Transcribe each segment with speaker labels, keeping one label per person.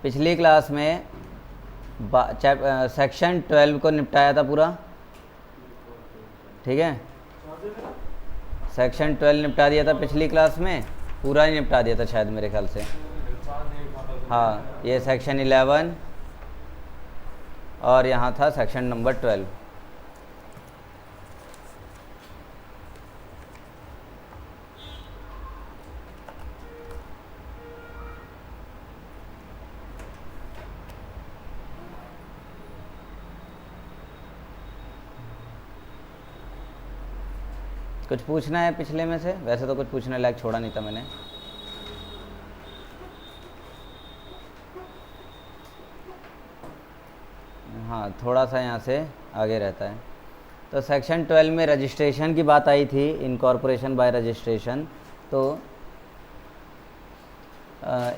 Speaker 1: पिछली क्लास में सेक्शन 12 को निपटाया था पूरा, ठीक है। सेक्शन 12 निपटा दिया था पिछली क्लास में, पूरा ही निपटा दिया था शायद मेरे ख्याल से। हाँ, ये सेक्शन 11 और यहाँ था सेक्शन नंबर 12। कुछ पूछना है पिछले में से? वैसे तो कुछ पूछने लायक छोड़ा नहीं था मैंने। हाँ, थोड़ा सा यहाँ से आगे रहता है। तो सेक्शन 12 में रजिस्ट्रेशन की बात आई थी, इनकॉर्पोरेशन बाय रजिस्ट्रेशन। तो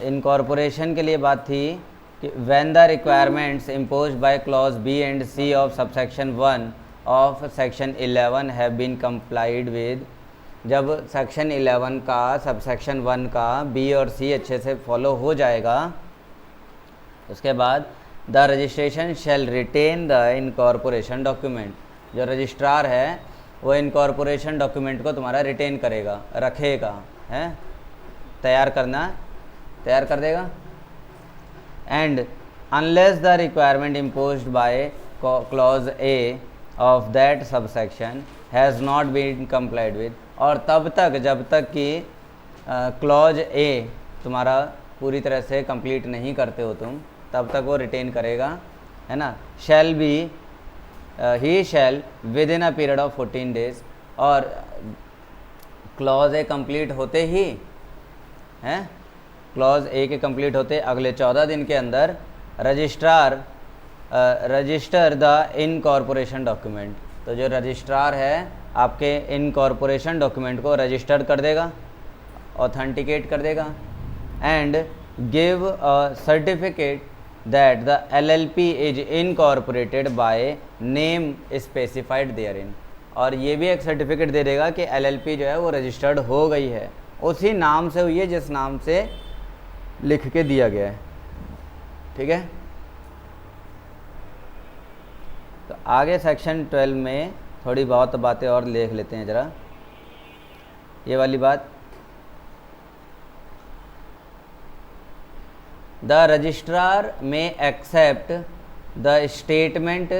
Speaker 1: इनकॉर्पोरेशन के लिए बात थी कि when the requirements imposed by clause B and C of subsection 1 of section 11 have been complied with. जब सेक्शन 11 का सबसेक्शन 1 का बी और सी अच्छे से फॉलो हो जाएगा, उसके बाद the registration shall retain the incorporation document. जो रजिस्ट्रार है वो इनकॉर्पोरेशन डॉक्यूमेंट को तुम्हारा रिटेन करेगा, रखेगा, है, तैयार कर देगा। And unless the requirement imposed by clause A of that subsection has not been complied with, और तब तक जब तक कि क्लॉज ए तुम्हारा पूरी तरह से कंप्लीट नहीं करते हो तुम, तब तक वो रिटेन करेगा, है ना। Shall be he shall within a period of 14 days, और क्लॉज ए कंप्लीट होते ही, हैं, क्लॉज ए के कंप्लीट होते अगले 14 दिन के अंदर रजिस्टर द इनकॉर्पोरेशन डॉक्यूमेंट। तो जो रजिस्ट्रार है आपके इनकॉर्पोरेशन डॉक्यूमेंट को रजिस्टर कर देगा, ऑथेंटिकेट कर देगा, and give a certificate that the LLP is incorporated by name specified therein. और ये भी एक सर्टिफिकेट दे देगा कि LLP जो है वो रजिस्टर्ड हो गई है, उसी नाम से हुई है जिस नाम से लिख के दिया गया है, ठीक है। तो आगे सेक्शन 12 में थोड़ी बहुत बातें और देख लेते हैं ज़रा। ये वाली बात, the registrar may accept the statement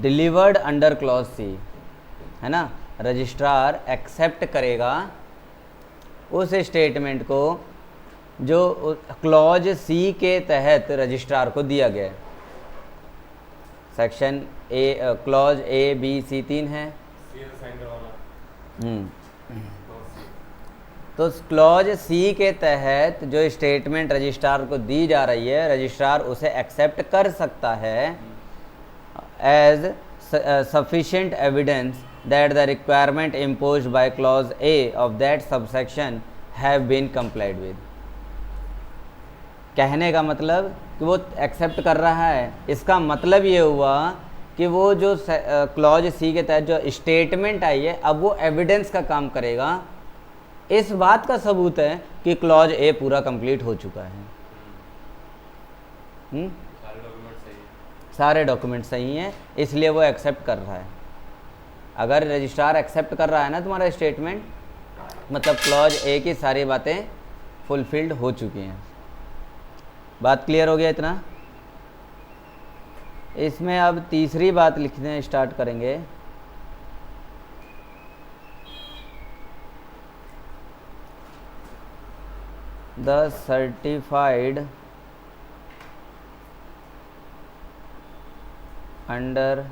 Speaker 1: delivered under clause C, है ना। रजिस्ट्रार एक्सेप्ट करेगा उस स्टेटमेंट को जो क्लॉज सी के तहत रजिस्ट्रार को दिया गया है। Section A, clause A B C 3 है। तो क्लॉज सी के तहत जो स्टेटमेंट रजिस्ट्रार को दी जा रही है, रजिस्ट्रार उसे एक्सेप्ट कर सकता है as sufficient evidence that the requirement imposed by clause A of that subsection have been complied with. कहने का मतलब कि वो एक्सेप्ट कर रहा है, इसका मतलब ये हुआ कि वो जो क्लॉज सी के तहत जो स्टेटमेंट आई है, अब वो एविडेंस का काम करेगा, इस बात का सबूत है कि क्लॉज ए पूरा कंप्लीट हो चुका है। सारे डॉक्यूमेंट सही हैं, इसलिए वो एक्सेप्ट कर रहा है। अगर रजिस्ट्रार एक्सेप्ट कर रहा है ना तुम्हारा स्टेटमेंट, मतलब क्लॉज ए की सारी बातें फुलफिल्ड हो चुकी हैं। बात क्लियर हो गया इतना? इसमें अब तीसरी बात लिखने स्टार्ट करेंगे। The certified under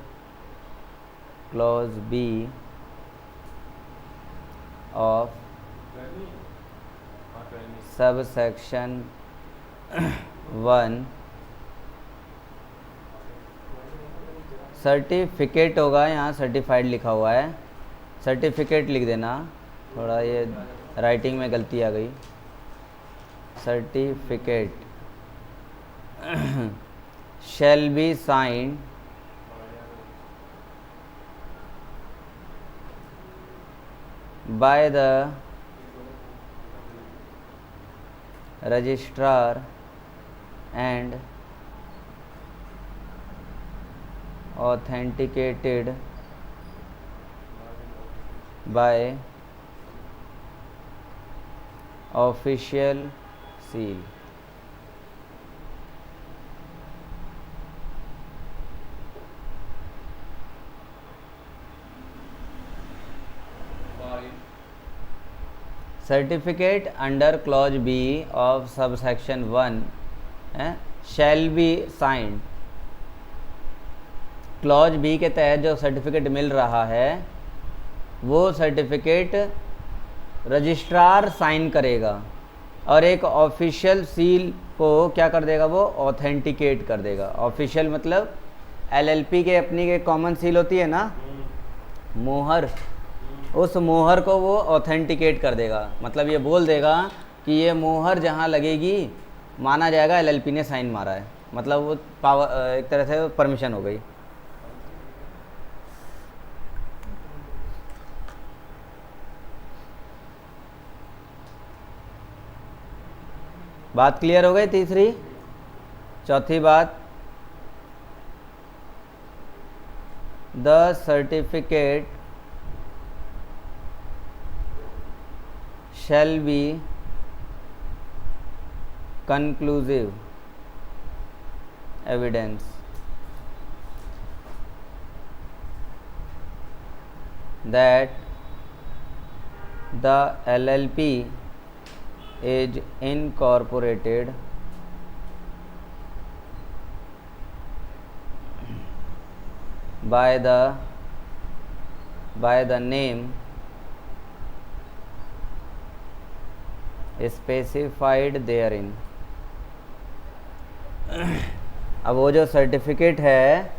Speaker 1: clause B of subsection 1 certificate होगा, यहाँ सर्टिफाइड लिखा हुआ है, सर्टिफिकेट लिख देना, थोड़ा ये राइटिंग में गलती आ गई। Certificate shall be signed by the registrar and authenticated by official seal. Certificate under clause B of subsection 1 shall be signed. Clause B के तहत जो सर्टिफिकेट मिल रहा है वो सर्टिफिकेट रजिस्ट्रार साइन करेगा और एक ऑफिशियल सील को क्या कर देगा, वो ऑथेंटिकेट कर देगा। ऑफिशियल मतलब एलएलपी के अपनी एक कॉमन सील होती है ना, मोहर, उस मोहर को वो ऑथेंटिकेट कर देगा। मतलब ये बोल देगा कि ये मोहर जहाँ लगेगी माना जाएगा एलएलपी ने साइन मारा है, मतलब वो पावर एक तरह से परमिशन हो गई। बात क्लियर हो गई। तीसरी, चौथी बात, the certificate shall be conclusive evidence that the LLP is incorporated by the name specified therein. अब वो जो सर्टिफिकेट है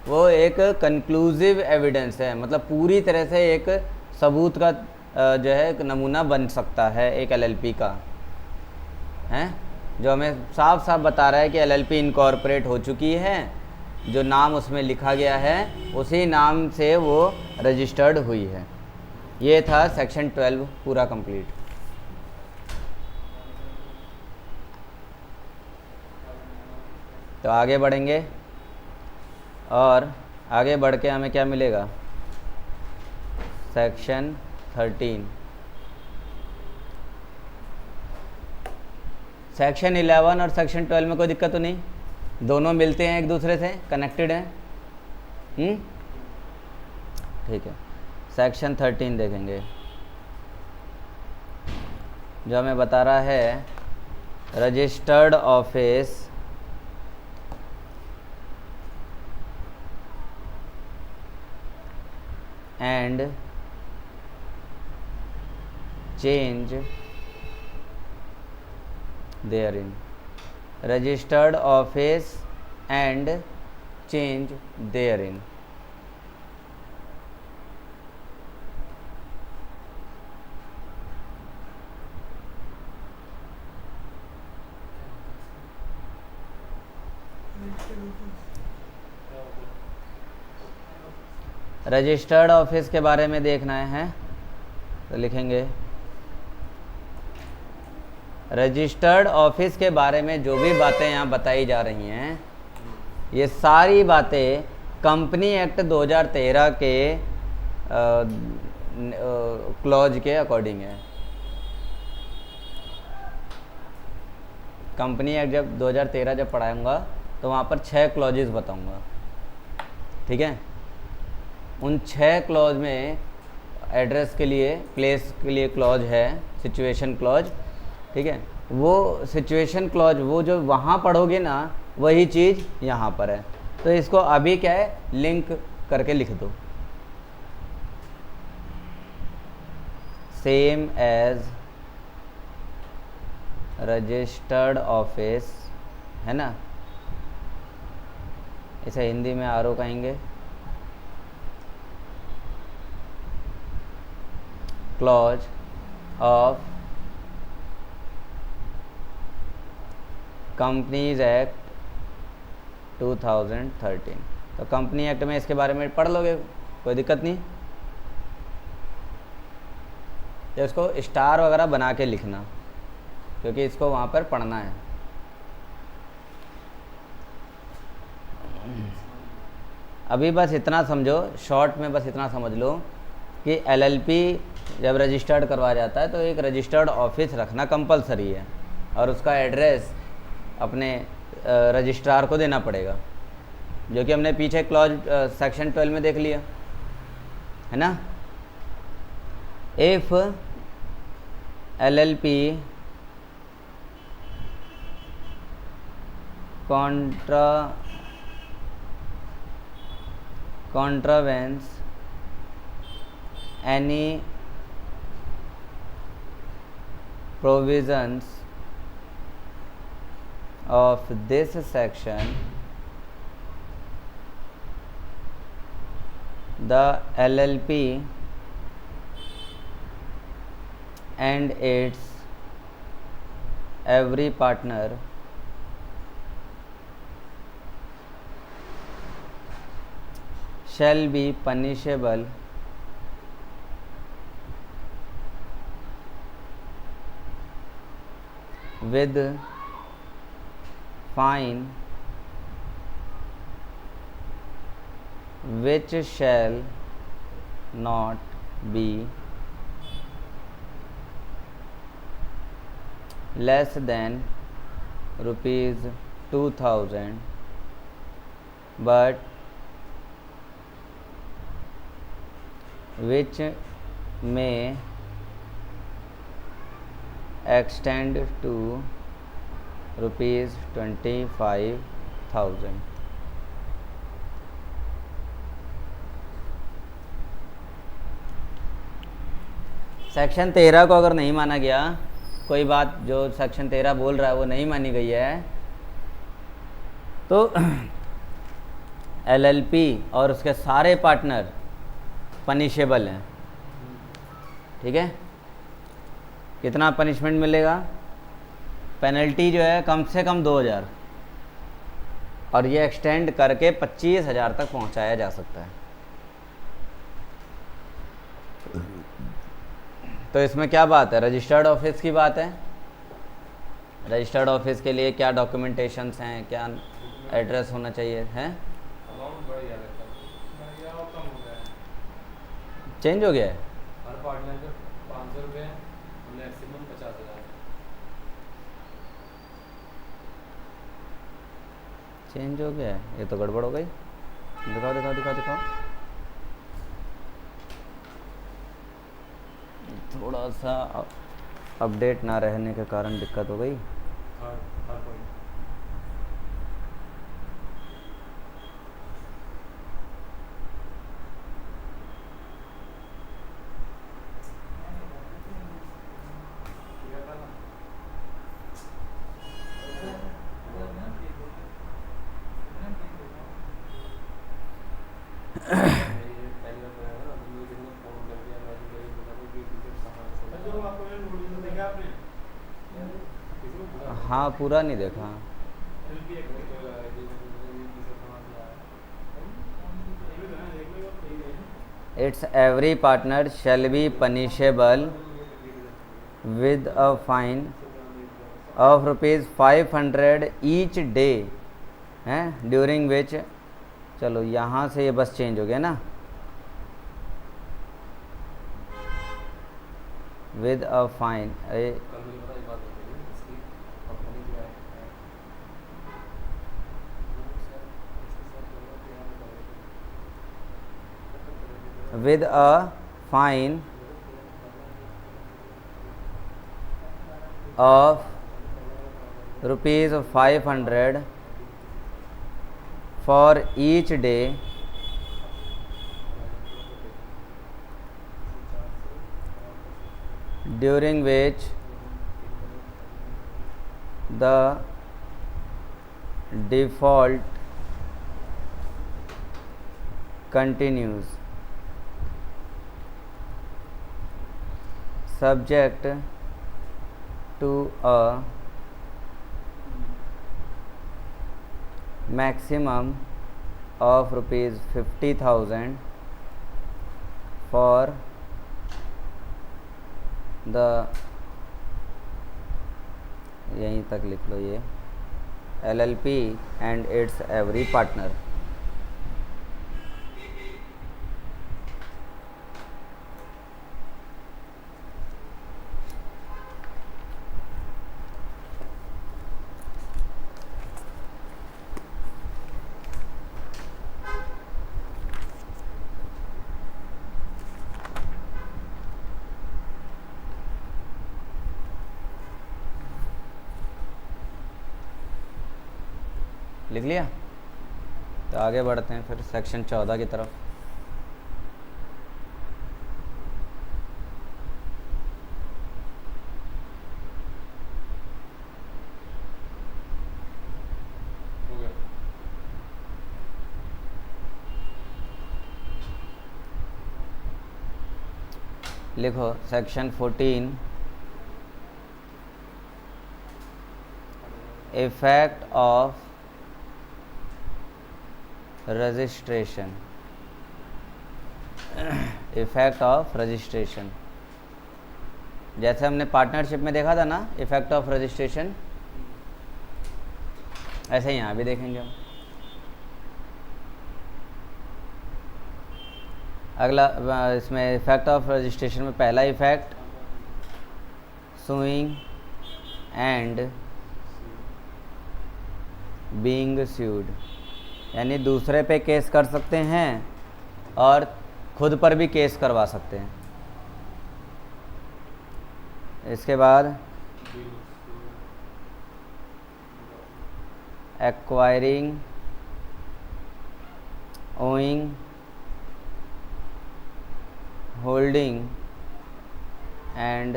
Speaker 1: वो एक कंक्लूसिव एविडेंस है, मतलब पूरी तरह से एक सबूत का जो है एक नमूना बन सकता है एक एलएलपी का, है, जो हमें साफ साफ बता रहा है कि एलएलपी इनकॉर्पोरेट हो चुकी है, जो नाम उसमें लिखा गया है उसी नाम से वो रजिस्टर्ड हुई है। ये था सेक्शन 12 पूरा कंप्लीट। तो आगे बढ़ेंगे और आगे बढ़ के हमें क्या मिलेगा, सेक्शन 13। सेक्शन 11 और सेक्शन 12 में कोई दिक्कत तो नहीं, दोनों मिलते हैं एक दूसरे से, कनेक्टेड हैं। ठीक है, सेक्शन 13 देखेंगे जो हमें बता रहा है registered office and change therein। registered office and change therein। Registered office के बारे में देखना है तो लिखेंगे रजिस्टर्ड ऑफिस के बारे में जो भी बातें यहाँ बताई जा रही हैं ये सारी बातें कंपनी एक्ट 2013 के क्लॉज के अकॉर्डिंग है। कंपनी एक्ट जब 2013 जब पढ़ाऊँगा तो वहाँ पर 6 क्लॉजेस बताऊँगा, ठीक है। उन 6 क्लॉज में एड्रेस के लिए, प्लेस के लिए क्लॉज है, सिचुएशन क्लॉज, ठीक है। वो सिचुएशन क्लॉज वो जो वहाँ पढ़ोगे ना वही चीज़ यहाँ पर है, तो इसको अभी क्या है लिंक करके लिख दो। सेम एज रजिस्टर्ड ऑफिस है ना, इसे हिंदी में आरओ कहेंगे। Clause of companies act 2013। तो कंपनी एक्ट में इसके बारे में पढ़ लोगे, कोई दिक्कत नहीं। तो इसको स्टार वगैरह बना के लिखना क्योंकि इसको वहाँ पर पढ़ना है। अभी बस इतना समझो, शॉर्ट में बस इतना समझ लो कि एलएलपी जब रजिस्टर्ड करवाया जाता है तो एक रजिस्टर्ड ऑफिस रखना कंपलसरी है और उसका एड्रेस अपने रजिस्ट्रार को देना पड़ेगा, जो कि हमने पीछे क्लॉज सेक्शन 12 में देख लिया है ना। If LLP contravenes any provisions of this section, the LLP and its every partner shall be punishable with fine which shall not be less than rupees 2000 but which may extend to rupees 25,000। Section 13 को अगर नहीं माना गया, कोई बात जो section 13 बोल रहा है वो नहीं मानी गई है, तो एलएलपी और उसके सारे पार्टनर पनिशेबल हैं। ठीक है, कितना पनिशमेंट मिलेगा? पेनल्टी जो है कम से कम 2000 और ये एक्सटेंड करके 25,000 तक पहुंचाया जा सकता है। तो इसमें क्या बात है? रजिस्टर्ड ऑफिस की बात है। रजिस्टर्ड ऑफिस के लिए क्या डॉक्यूमेंटेशंस हैं, क्या एड्रेस होना चाहिए है? चेंज हो गया है
Speaker 2: हर पार्टनर का 500 रुपये, मैक्सिमम 50,000।
Speaker 1: चेंज हो गया है, ये तो गड़बड़ हो गई। दिखाओ दिखाओ दिखाओ दिखाओ। थोड़ा सा अपडेट ना रहने के कारण दिक्कत हो गई। हाँ, पूरा नहीं देखा। It's every partner shall be punishable with a fine of rupees 500 each day हैं, ड्यूरिंग विच। चलो यहाँ से ये बस चेंज हो गया ना, with a fine. with a fine of rupees 500 for each day during which the default continues, subject to a maximum of rupees 50,000 for the, यहीं तक लिख लो ये, LLP and its every partner। लिख लिया? तो आगे बढ़ते हैं फिर सेक्शन 14 की तरफ।
Speaker 2: हो गया।
Speaker 1: लिखो section 14 effect of registration. Effect of registration, जैसे हमने पार्टनरशिप में देखा था ना इफेक्ट ऑफ रजिस्ट्रेशन, ऐसे ही यहाँ भी देखेंगे हम। अगला इसमें इफेक्ट ऑफ रजिस्ट्रेशन में पहला effect sewing and being sued, यानी दूसरे पे केस कर सकते हैं और खुद पर भी केस करवा सकते हैं। इसके बाद acquiring, owing, holding and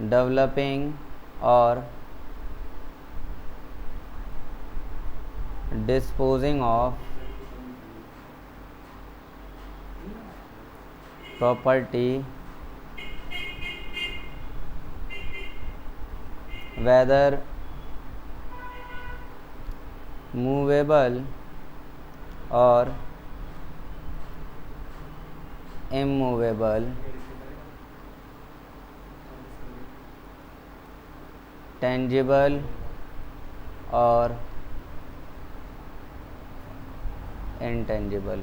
Speaker 1: developing और disposing of property whether movable or immovable, tangible और इंटेंजिबल।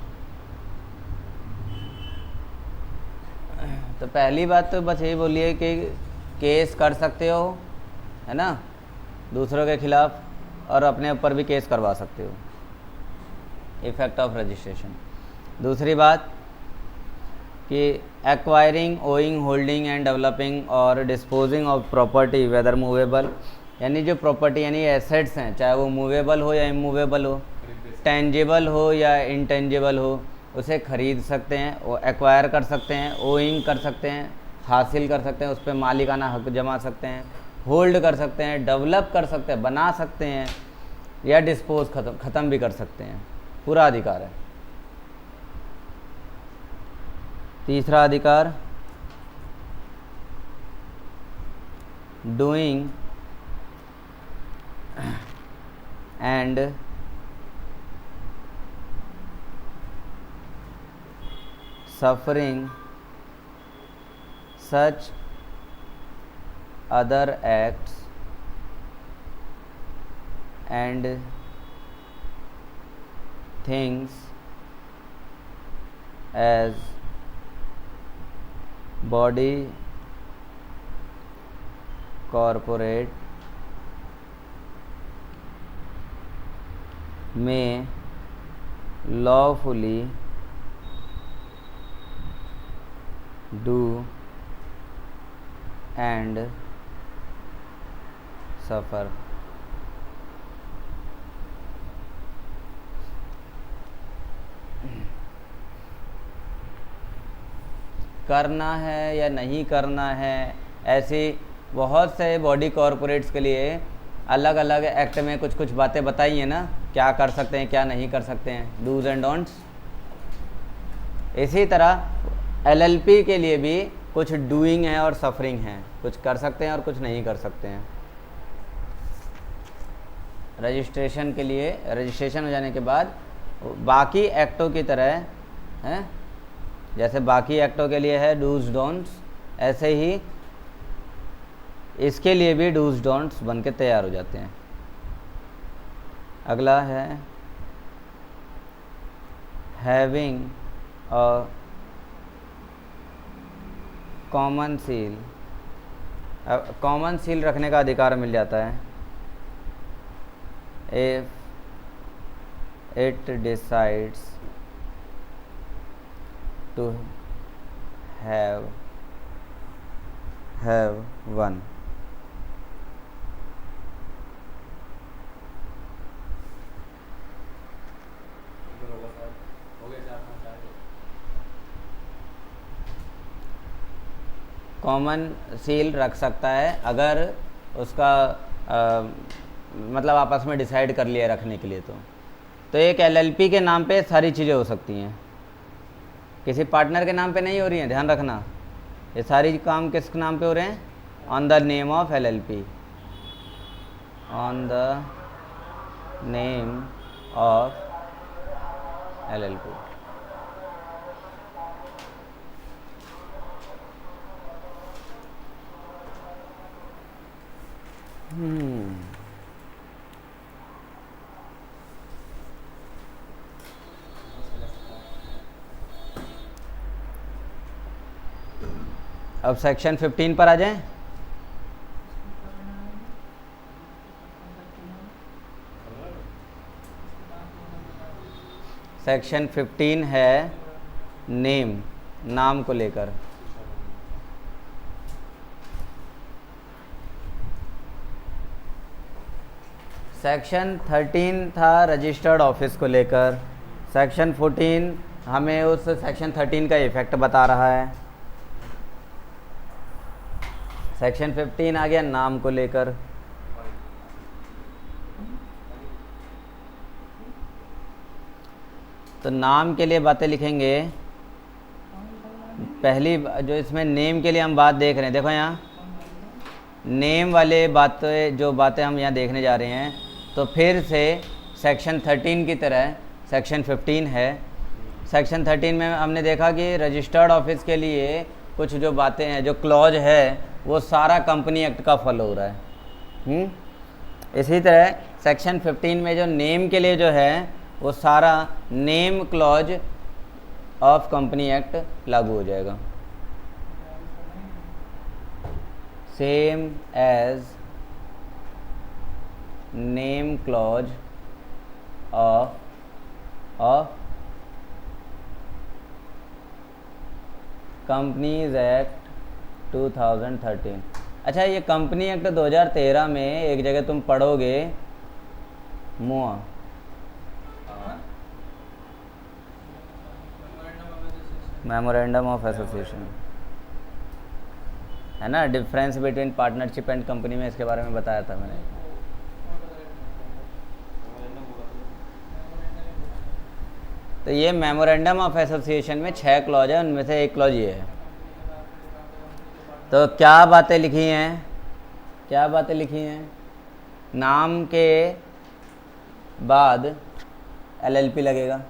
Speaker 1: तो पहली बात तो बस यही बोलिए कि केस कर सकते हो, है ना, दूसरों के खिलाफ, और अपने ऊपर भी केस करवा सकते हो। Effect of registration. दूसरी बात कि acquiring, owing, holding and developing और disposing of property whether movable, यानी जो प्रॉपर्टी यानी एसेट्स हैं, चाहे वो मूवेबल हो या इमूवेबल हो, टेंजिबल हो या इंटेंजिबल हो, उसे खरीद सकते हैं, वो एक्वायर कर सकते हैं, ओइंग कर सकते हैं, हासिल कर सकते हैं, उस पर मालिकाना हक जमा सकते हैं, होल्ड कर सकते हैं, डेवलप कर सकते हैं, बना सकते हैं, या डिस्पोज ख़त्म भी कर सकते हैं। पूरा अधिकार है। तीसरा अधिकार doing and suffering such other acts and things as body corporate may lawfully do and suffer। करना है या नहीं करना है, ऐसी बहुत से बॉडी कॉरपोरेट्स के लिए अलग अलग एक्ट में कुछ कुछ बातें बताई हैं ना, क्या कर सकते हैं क्या नहीं कर सकते हैं, डूज एंड डोंट्स। इसी तरह एलएलपी के लिए भी कुछ डूइंग है और सफरिंग है, कुछ कर सकते हैं और कुछ नहीं कर सकते हैं। रजिस्ट्रेशन के लिए, रजिस्ट्रेशन हो जाने के बाद बाकी एक्टों की तरह है, जैसे बाकी एक्टों के लिए है डूज डोंट्स, ऐसे ही इसके लिए भी डूज डोंट्स बन के तैयार हो जाते हैं। अगला है having a common seal. Common seal रखने का अधिकार मिल जाता है if it decides to have one. Common seal रख सकता है अगर उसका मतलब आपस में डिसाइड कर लिया रखने के लिए। तो एक एलएलपी के नाम पे सारी चीज़ें हो सकती हैं, किसी पार्टनर के नाम पे नहीं हो रही हैं, ध्यान रखना। ये सारी काम किस नाम पे हो रहे हैं? On the name of LLP, on the name of LLP. अब सेक्शन 15 पर आ जाएं। सेक्शन 15 है नेम, नाम को लेकर। सेक्शन 13 था रजिस्टर्ड ऑफिस को लेकर। सेक्शन 14 हमें उस सेक्शन 13 का इफेक्ट बता रहा है। सेक्शन 15 आ गया नाम को लेकर। तो नाम के लिए बातें लिखेंगे। पहली जो इसमें नेम के लिए हम बात देख रहे हैं, देखो यहाँ नेम वाले बातें, जो बातें हम यहाँ देखने जा रहे हैं, तो फिर से सेक्शन 13 की तरह सेक्शन 15 है। सेक्शन 13 में हमने देखा कि रजिस्टर्ड ऑफिस के लिए कुछ जो बातें हैं, जो क्लॉज है, वो सारा कंपनी एक्ट का फॉलो हो रहा है। इसी तरह सेक्शन 15 में जो नेम के लिए जो है, वो सारा name clause of company act लागू हो जाएगा। Same as name clause of companies act 2013। अच्छा, ये कंपनी एक्ट 2013 में एक जगह तुम पढ़ोगे मुआ, मेमोरेंडम ऑफ एसोसिएशन, है ना। Difference between partnership and company में इसके बारे में बताया था मैंने। तो ये मेमोरेंडम ऑफ एसोसिएशन में 6 क्लॉज है, उनमें से एक क्लॉज ये है। तो क्या बातें लिखी हैं, क्या बातें लिखी हैं? नाम के बाद एलएलपी लगेगा,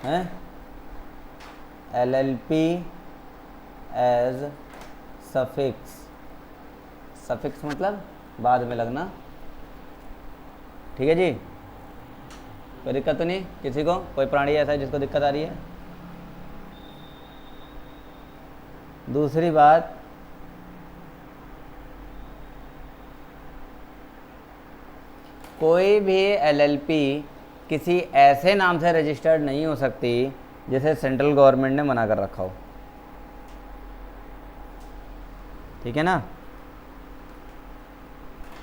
Speaker 1: हैं? एलएलपी एज सफिक्स, सफिक्स मतलब बाद में लगना। ठीक है जी, कोई दिक्कत तो नहीं किसी को? कोई प्राणी ऐसा है जिसको दिक्कत आ रही है? दूसरी बात, कोई भी एलएलपी किसी ऐसे नाम से रजिस्टर्ड नहीं हो सकती जिसे सेंट्रल गवर्नमेंट ने मना कर रखा हो। ठीक है ना।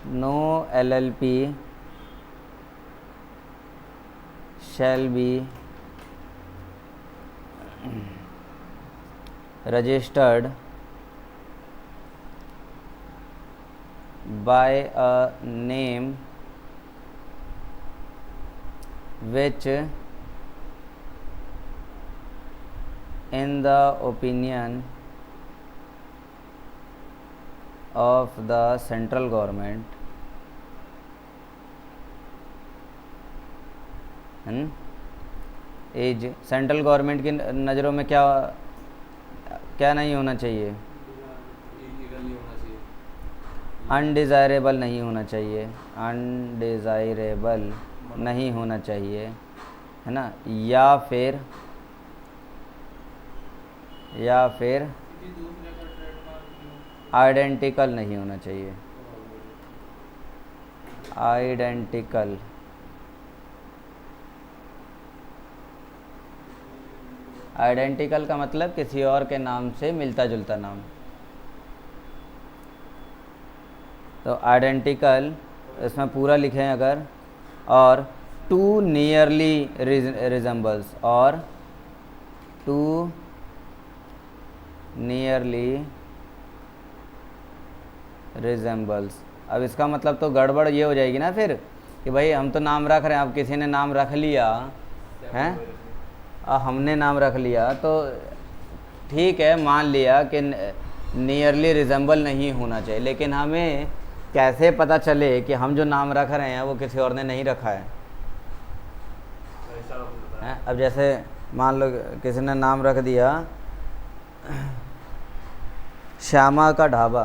Speaker 1: No LLP shall be registered by a name which in the opinion of the central government as, central government की नज़रों में क्या क्या नहीं होना चाहिए? अनडिज़ायरेबल नहीं होना चाहिए, अनडिज़ायरेबल नहीं होना चाहिए, है ना। या फिर आइडेंटिकल नहीं होना चाहिए, आइडेंटिकल। आइडेंटिकल का मतलब किसी और के नाम से मिलता जुलता नाम। तो आइडेंटिकल इसमें पूरा लिखें अगर, और टू नियरली रिजेंबल्स, और टू नियरली रिजेंबल्स। अब इसका मतलब तो गड़बड़ ये हो जाएगी ना फिर कि भाई हम तो नाम रख रहे हैं, अब किसी ने नाम रख लिया हैं, हमने नाम रख लिया तो ठीक है, मान लिया कि नियरली रिजेंबल नहीं होना चाहिए, लेकिन हमें कैसे पता चले कि हम जो नाम रख रहे हैं वो किसी और ने नहीं रखा है? हैं? अब जैसे मान लो किसी ने नाम रख दिया श्यामा का ढाबा,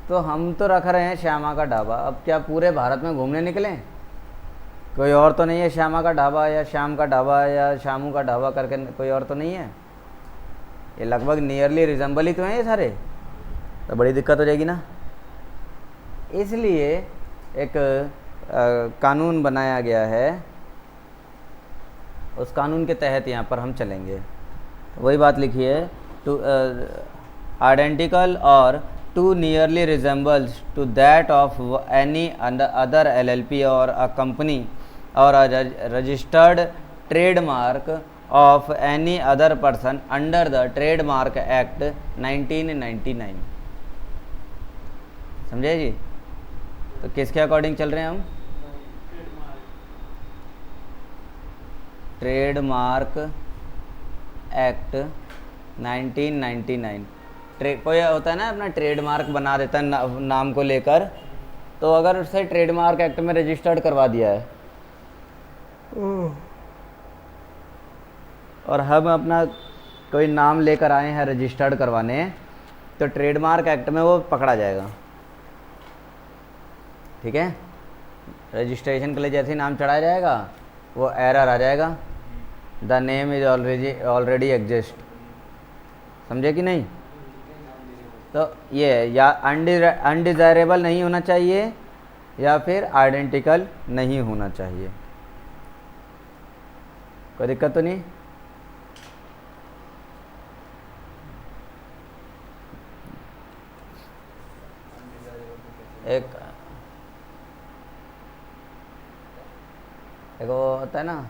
Speaker 1: तो हम तो रख रहे हैं श्यामा का ढाबा। अब क्या पूरे भारत में घूमने निकले? कोई और तो नहीं है श्यामा का ढाबा या श्याम का ढाबा या शामू का ढाबा करके, कोई और तो नहीं है। ये लगभग नियरली रिजेंबल ही तो हैं ये सारे, तो बड़ी दिक्कत हो जाएगी ना। इसलिए एक कानून बनाया गया है, उस कानून के तहत यहाँ पर हम चलेंगे। वही बात लिखी है, too identical or too nearly resembles to that of any other LLP or a company or a registered trademark of any other person under the trademark act 1999। समझे जी? तो किसके अकॉर्डिंग चल रहे हैं हम? Trademark act 1999। कोई होता है ना अपना ट्रेडमार्क बना देता है नाम को लेकर, तो अगर उसे ट्रेडमार्क एक्ट में रजिस्टर्ड करवा दिया है और हम अपना कोई नाम लेकर आए हैं रजिस्टर्ड करवाने, तो ट्रेडमार्क एक्ट में वो पकड़ा जाएगा। ठीक है, रजिस्ट्रेशन के लिए जैसे ही नाम चढ़ाया जाएगा वो एरर आ जाएगा, the name is already exist. समझे कि नहीं? तो ये या अनडिज़ायरेबल नहीं होना चाहिए या फिर आइडेंटिकल नहीं होना चाहिए। कोई दिक्कत तो नहीं? एक वो होता है ना,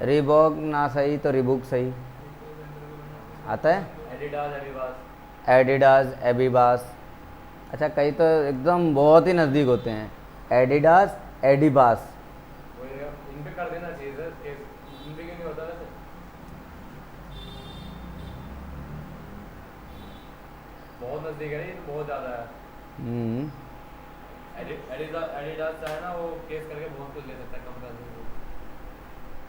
Speaker 1: रिबॉक ना सही तो रिबुक सही आता है। एडिडास एबीबास। अच्छा, कई तो एकदम बहुत ही नज़दीक होते हैं, एडिडास एडिबास।
Speaker 2: इन पे कर देना चाहिए सर, इन पे क्यों नहीं होता वैसे? बहुत नज़दीक है, ये तो बहुत ज़्यादा है। एडिडास चाहे ना वो केस करके बहुत कुछ ले सकता है, कम पैसे में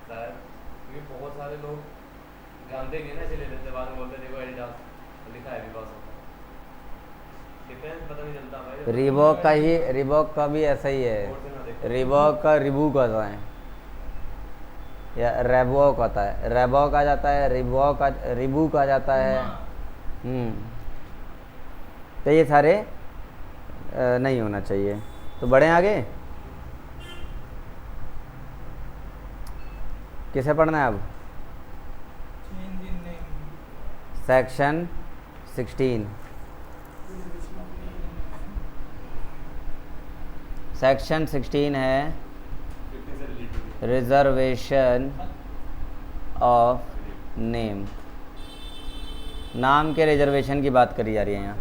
Speaker 2: शायद, क्योंकि बहुत सारे लोग जानते ही नहीं ना, इसे ले लेते, बाद में बोलते देखो एडिडास लिखा है एडिडास होता है, डिफरेंस पता नहीं चलता भाई।
Speaker 1: रिबॉक का भी ऐसा ही है, रिबॉक का रिबूक होता है या रेबॉक होता है, रेबॉक आ जाता है, रिबूक आ जाता है। तो ये सारे नहीं होना चाहिए। तो बढ़े आगे, किसे पढ़ना है अब? सेक्शन 16। सेक्शन 16 है रिजर्वेशन ऑफ नेम। नाम के रिजर्वेशन की बात करी जा रही है यहाँ।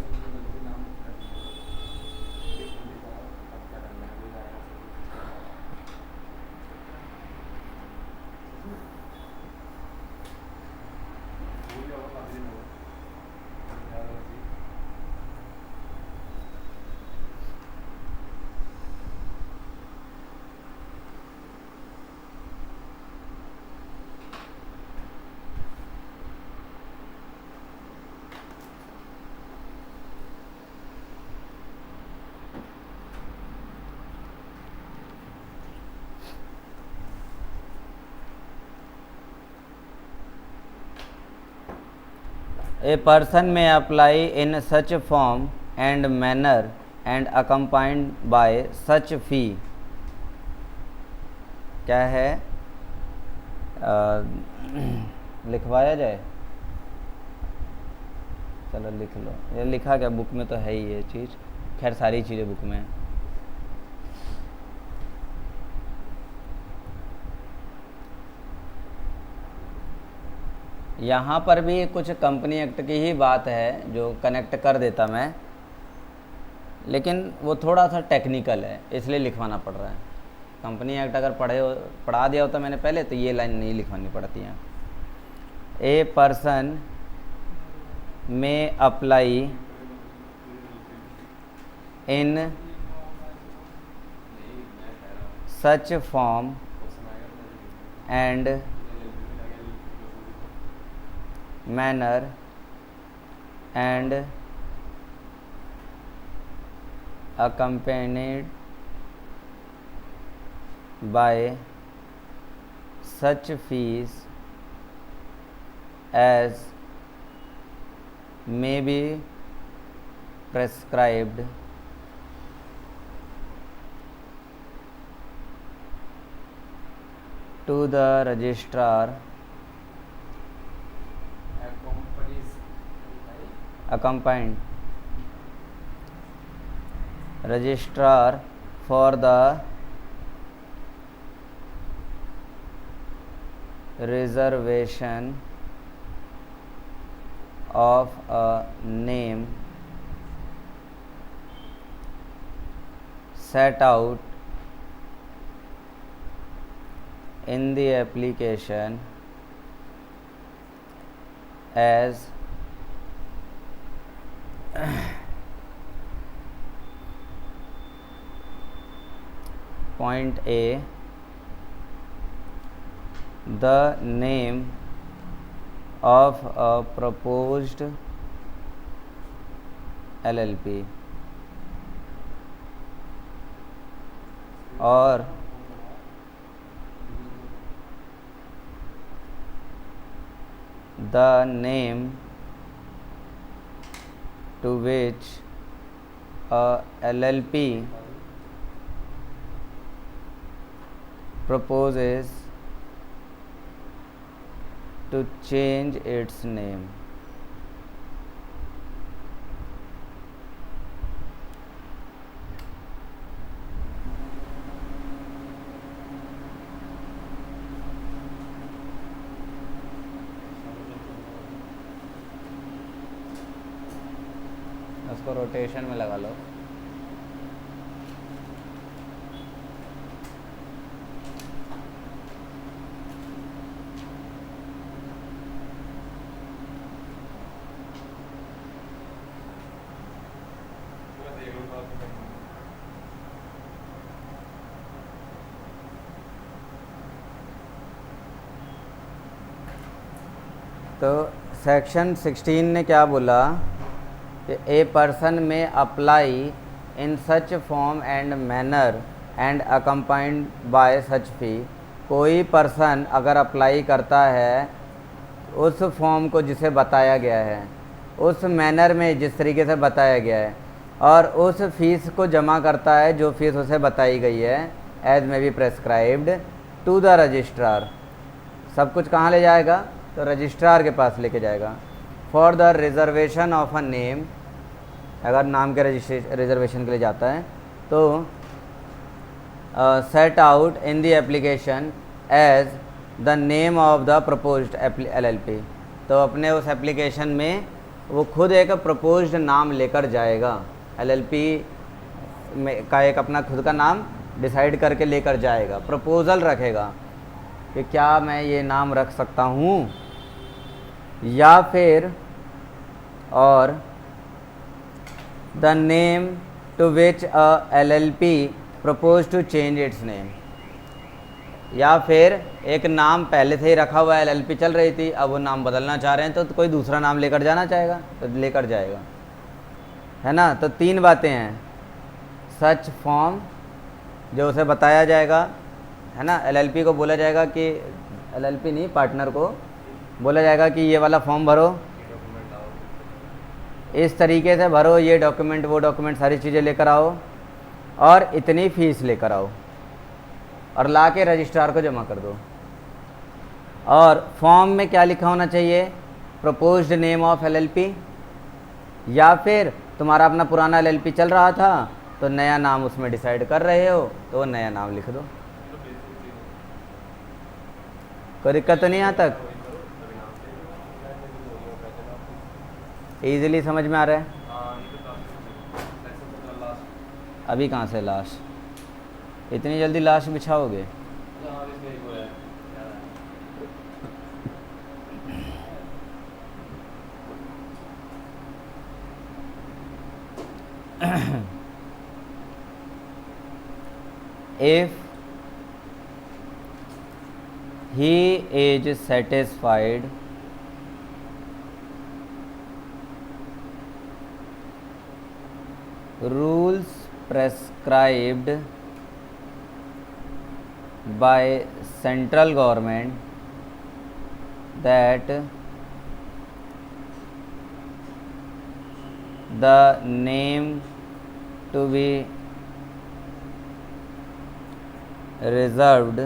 Speaker 1: A person may apply in such form and manner and accompanied by such fee। क्या है? लिखवाया जाए? चलो लिख लो, ये लिखा क्या बुक में तो है ही ये चीज़, खैर सारी चीज़ें बुक में है। यहाँ पर भी कुछ कंपनी एक्ट की ही बात है जो कनेक्ट कर देता मैं, लेकिन वो थोड़ा सा टेक्निकल है इसलिए लिखवाना पड़ रहा है। कंपनी एक्ट अगर पढ़ा दिया होता मैंने पहले तो ये लाइन नहीं लिखवानी पड़ती है। ए person may apply in such form and manner and accompanied by such fees as may be prescribed to the registrar accompanied registrar for the reservation of a name set out in the application as point A, the name of a proposed LLP or the name to which a LLP proposes to change its name. उसको rotation में लगा लो। तो section 16 ने क्या बोला कि a person may apply in such form and manner and accompanied by such fee. कोई person अगर अप्लाई करता है उस फॉर्म को जिसे बताया गया है, उस मैनर में जिस तरीके से बताया गया है, और उस फीस को जमा करता है जो फीस उसे बताई गई है, as may be prescribed to the registrar. सब कुछ कहाँ ले जाएगा? तो रजिस्ट्रार के पास लेके जाएगा। For the reservation of a name, अगर नाम के रिजर्वेशन के लिए जाता है तो set out in the application as the name of the proposed LLP। तो अपने उस एप्लीकेशन में वो खुद एक प्रपोज्ड नाम लेकर जाएगा, LLP में का एक अपना खुद का नाम डिसाइड करके लेकर जाएगा, प्रपोज़ल रखेगा कि क्या मैं ये नाम रख सकता हूँ, या फिर और the name to which a LLP propose to change its name, या फिर एक नाम पहले से ही रखा हुआ LLP चल रही थी, अब वो नाम बदलना चाह रहे हैं तो कोई दूसरा नाम लेकर जाना चाहेगा तो लेकर जाएगा, है ना। तो तीन बातें हैं, सच फॉर्म जो उसे बताया जाएगा, है ना, LLP को बोला जाएगा कि LLP नहीं, पार्टनर को बोला जाएगा कि ये वाला फॉर्म भरो, इस तरीके से भरो, ये डॉक्यूमेंट वो डॉक्यूमेंट सारी चीज़ें लेकर आओ और इतनी फ़ीस लेकर आओ और ला के रजिस्ट्रार को जमा कर दो। और फॉर्म में क्या लिखा होना चाहिए? प्रपोज्ड नेम ऑफ LLP, या फिर तुम्हारा अपना पुराना LLP चल रहा था तो नया नाम उसमें डिसाइड कर रहे हो तो वो नया नाम लिख दो। कोई दिक्कत तो नहीं यहाँ तक? ईजिली समझ में आ रहा है?
Speaker 2: हाँ ये तो काफ़ी सेक्शन 17 लास्ट।
Speaker 1: अभी कहाँ से लास्ट? इतनी जल्दी लास्ट बिछाओगे?
Speaker 2: हाँ इसमें एक वो है याद है।
Speaker 1: If he is satisfied rules prescribed by central government that the name to be reserved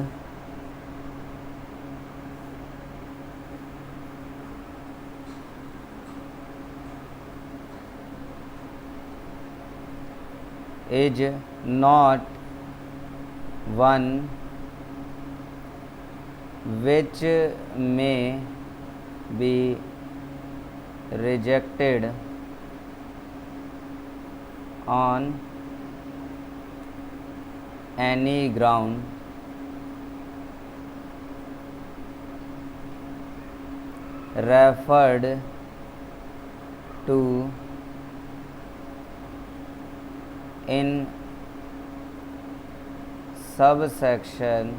Speaker 1: is not one which may be rejected on any ground referred to in subsection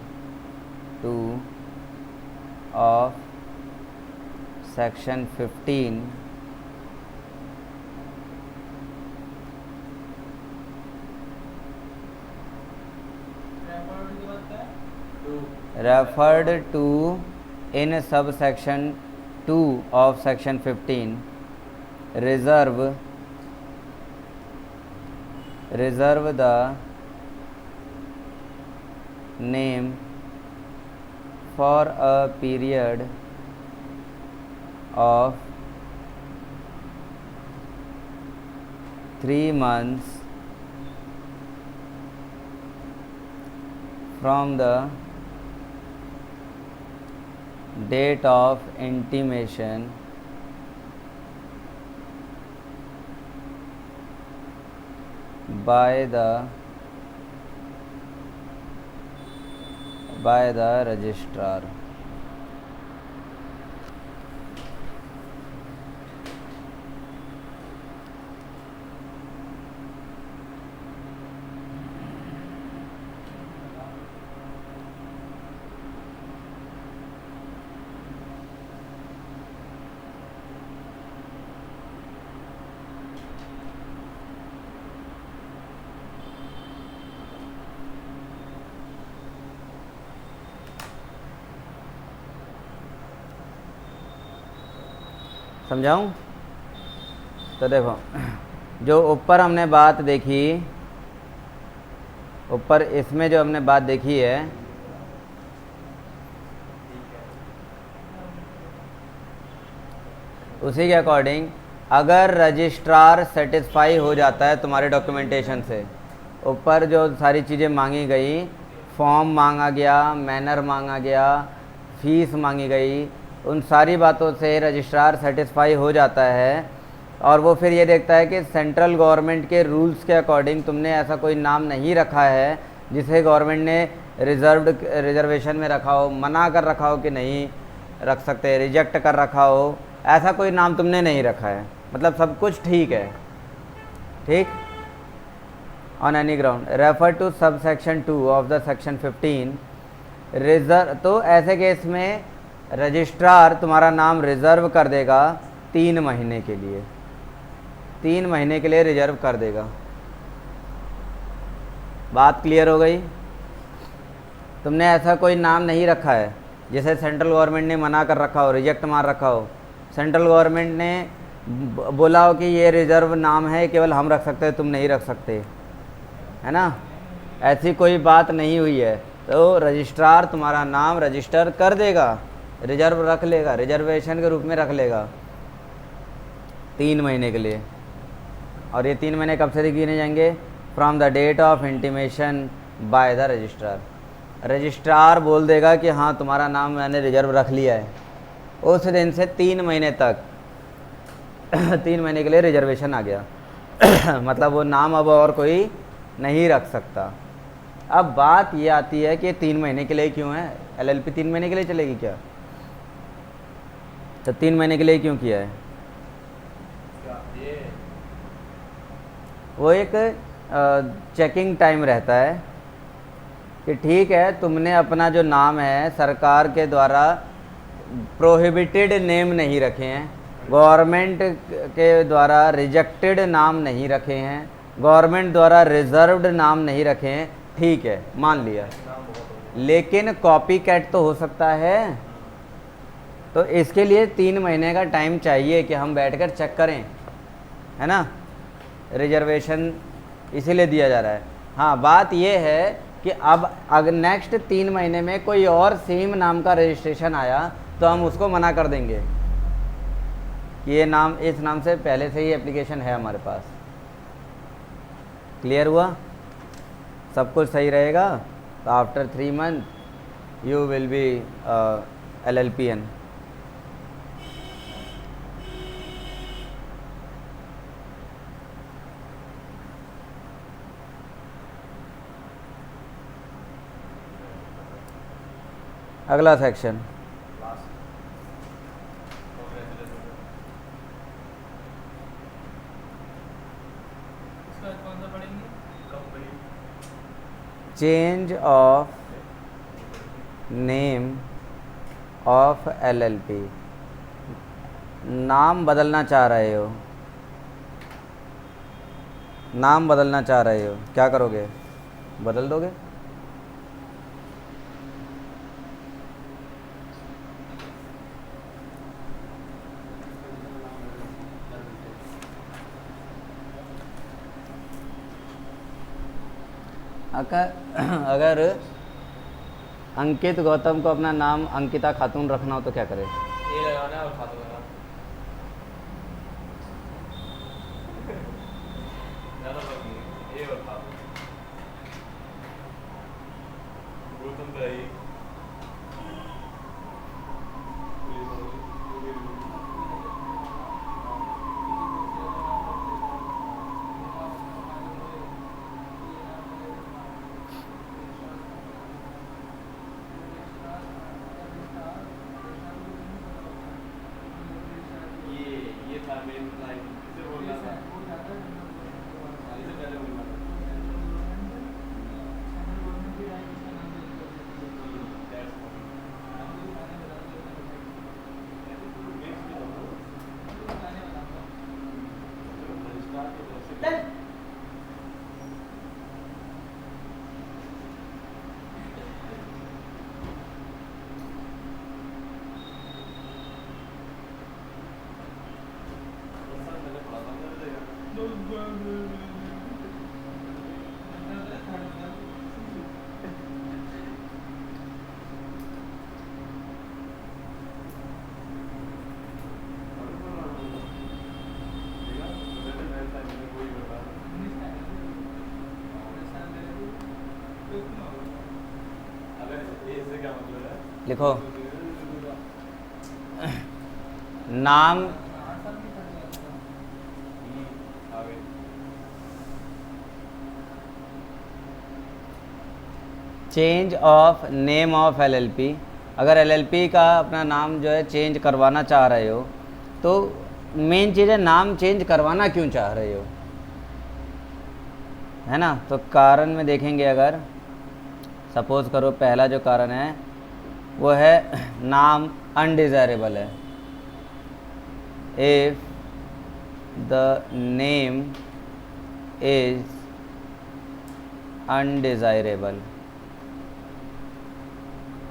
Speaker 1: 2 of section 15 referred to in subsection 2 of section 15 reserve the name for a period of 3 months from the date of intimation by the registrar. समझाऊं? तो देखो, जो ऊपर हमने बात देखी, ऊपर इसमें जो हमने बात देखी है, उसी के अकॉर्डिंग अगर रजिस्ट्रार सेटिस्फाई हो जाता है तुम्हारे डॉक्यूमेंटेशन से, ऊपर जो सारी चीज़ें मांगी गई, फॉर्म मांगा गया, मैनर मांगा गया, फीस मांगी गई, उन सारी बातों से रजिस्ट्रार सेटिस्फाई हो जाता है और वो फिर ये देखता है कि सेंट्रल गवर्नमेंट के रूल्स के अकॉर्डिंग तुमने ऐसा कोई नाम नहीं रखा है जिसे गवर्नमेंट ने रिजर्वेशन में रखा हो, मना कर रखा हो कि नहीं रख सकते, रिजेक्ट कर रखा हो, ऐसा कोई नाम तुमने नहीं रखा है, मतलब सब कुछ ठीक है, ठीक। On any ground refer to subsection 2 of the section 15 reserve, तो ऐसे केस में रजिस्ट्रार तुम्हारा नाम रिजर्व कर देगा 3 महीने के लिए, 3 महीने के लिए रिजर्व कर देगा। बात क्लियर हो गई? तुमने ऐसा कोई नाम नहीं रखा है जिसे सेंट्रल गवर्नमेंट ने मना कर रखा हो, रिजेक्ट मार रखा हो, सेंट्रल गवर्नमेंट ने बोला हो कि ये रिजर्व नाम है, केवल हम रख सकते हैं, तुम नहीं रख सकते, है ना, ऐसी कोई बात नहीं हुई है, तो रजिस्ट्रार तुम्हारा नाम रजिस्टर कर देगा, रिजर्व रख लेगा, रिजर्वेशन के रूप में रख लेगा 3 महीने के लिए। और ये 3 महीने कब से गिने जाएंगे? From the date of intimation by the registrar. Registrar बोल देगा कि हाँ तुम्हारा नाम मैंने रिजर्व रख लिया है, उस दिन से 3 महीने तक 3 महीने के लिए रिजर्वेशन आ गया मतलब वो नाम अब और कोई नहीं रख सकता। अब बात ये आती है कि 3 महीने के लिए क्यों है, एलएलपी 3 महीने के लिए चलेगी क्या? तो 3 महीने के लिए क्यों किया है?
Speaker 2: क्या ये
Speaker 1: वो एक चेकिंग टाइम रहता है कि ठीक है तुमने अपना जो नाम है सरकार के द्वारा प्रोहिबिटेड नेम नहीं रखे हैं, गवर्नमेंट के द्वारा रिजेक्टेड नाम नहीं रखे हैं, गवर्नमेंट द्वारा रिजर्व्ड नाम नहीं रखे हैं, ठीक है मान लिया,
Speaker 2: नाम बहुत हो
Speaker 1: लेकिन कॉपी कैट तो हो सकता है। तो इसके लिए 3 महीने का टाइम चाहिए कि हम बैठकर चेक करें, है ना। रिजर्वेशन इसीलिए दिया जा रहा है। हाँ बात यह है कि अब अगर नेक्स्ट 3 महीने में कोई और सेम नाम का रजिस्ट्रेशन आया तो हम उसको मना कर देंगे कि ये नाम, इस नाम से पहले से ही एप्लीकेशन है हमारे पास। क्लियर हुआ? सब कुछ सही रहेगा तो after 3 month you will be LLPN। अगला सेक्शन
Speaker 2: लास्ट
Speaker 3: इसका कौन सा पढ़ेंगे?
Speaker 2: Company
Speaker 1: change of name of LLP। नाम बदलना चाह रहे हो, नाम बदलना चाह रहे हो, क्या करोगे? बदल दोगे? अगर अंकित गौतम को अपना नाम अंकिता खातून रखना हो तो क्या करे?
Speaker 2: ये लगाना है और खाते लगाना ज़्यादा फर्क नहीं है, ये और खाते गौतम का ही ये था मेन लाइन इसे बोलना था इसे पहले बोलना था
Speaker 1: लिखो नाम change of name of LLP। अगर LLP का अपना नाम जो है चेंज करवाना चाह रहे हो तो मेन चीज़ है नाम चेंज करवाना क्यों चाह रहे हो, है ना। तो कारण में देखेंगे, अगर सपोज करो पहला जो कारण है वो है नाम अनडिज़ायरेबल है। If the name is undesirable,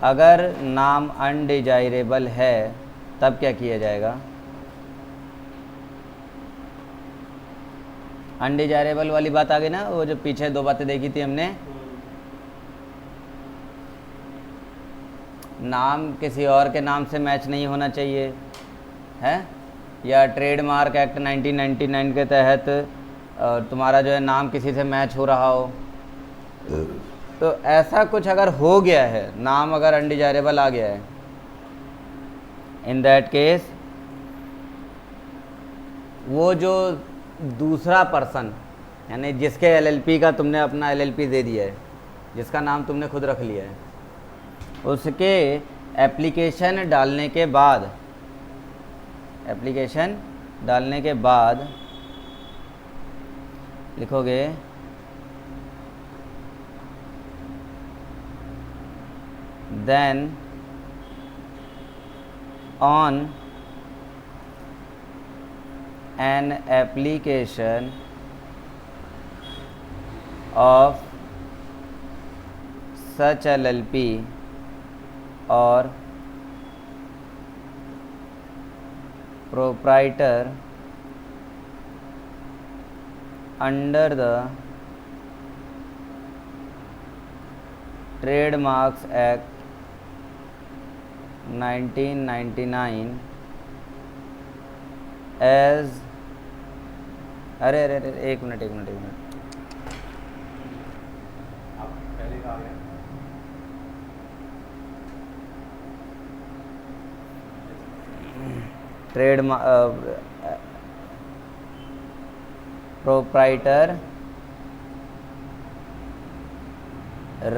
Speaker 1: अगर नाम अनडिज़ायरेबल है तब क्या किया जाएगा? अनडिज़ायरेबल वाली बात आ गई ना, वो जो पीछे 2 बातें देखी थी हमने। नाम किसी और के नाम से मैच नहीं होना चाहिए है, या ट्रेडमार्क एक्ट 1999 के तहत तुम्हारा जो है नाम किसी से मैच हो रहा हो, तो ऐसा कुछ अगर हो गया है, नाम अगर अनडिज़ायरेबल आ गया है, इन दैट केस वो जो दूसरा पर्सन, यानी जिसके एलएलपी का तुमने अपना एलएलपी दे दिया है, जिसका नाम तुमने खुद रख लिया है, उसके एप्लीकेशन डालने के बाद लिखोगे then on an application of such LLP or proprietor under the Trademarks Act 1999 as अरे एक मिनट
Speaker 2: आप पहले कहा गया
Speaker 1: proprietor